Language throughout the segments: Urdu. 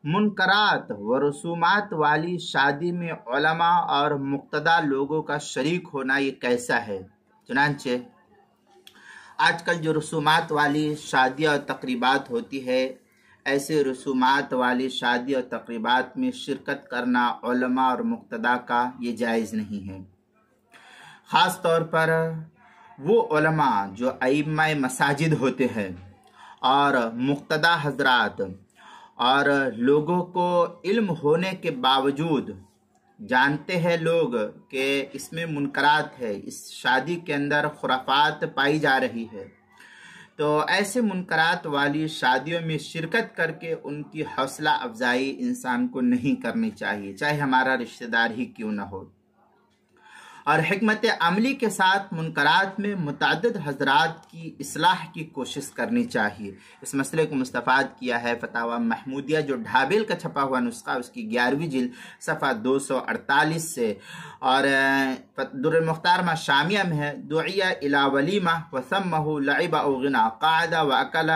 منکرات و رسومات والی شادی میں علماء اور مقتدی لوگوں کا شریک ہونا یہ کیسا ہے؟ چنانچہ آج کل جو رسومات والی شادیاں اور تقریبات ہوتی ہے، ایسے رسومات والی شادی اور تقریبات میں شرکت کرنا علماء اور مقتدی کا یہ جائز نہیں ہے۔ خاص طور پر وہ علماء جو ائمہ مساجد ہوتے ہیں اور مقتدی حضرات، اور لوگوں کو علم ہونے کے باوجود جانتے ہیں لوگ کہ اس میں منکرات ہے، اس شادی کے اندر خرافات پائی جا رہی ہے، تو ایسے منکرات والی شادیوں میں شرکت کر کے ان کی حوصلہ افزائی انسان کو نہیں کرنی چاہیے، چاہے ہمارا رشتہ دار ہی کیوں نہ ہو۔ اور حکمت عملی کے ساتھ منکرات میں متعدد حضرات کی اصلاح کی کوشش کرنی چاہیے۔ اس مسئلے کو مستفاد کیا ہے فتاوی محمودیہ جو ڈھابیل کا چھپا ہوا نسخہ، اس کی 11ویں جلد صفحہ 248 سے، اور در المختار ما شامیہ میں ہے، دعیہ الی ولیمہ وثمہ لعب او غنا قاعد واکل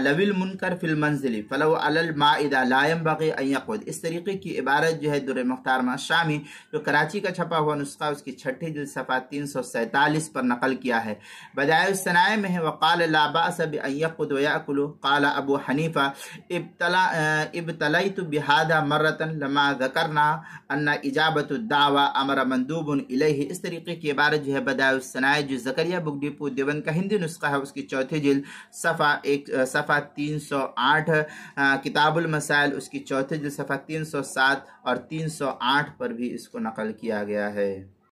لو المنکر فی المنزل فلو علی المائدہ لا ينبغی ان یقعد۔ اس طریقے کی عبارت جو ہے در المختار ما شامی جو کراچی کا چھپا ہوا نسخہ، اس کی 6 جلد صفحہ 347 پر نقل کیا ہے۔ بدائع الصنائع میں ہے، وقال لا بأس بأن يقعد ويأكل قال ابو حنیفہ ابتلیت بهذا مرة لما ذکرنا ان اجابت الدعوى امر مندوب الیہ۔ اس طریقے کی عبارت جو ہے بدائع الصنائع جو زکریا بک ڈپو دیوبند کا ہندی نسخہ ہے، اس کی 4 جلد صفحہ 308، کتاب المسائل اس کی 4 جلد صفحہ 307 اور 308 پر بھی اس کو نقل کیا گیا ہے۔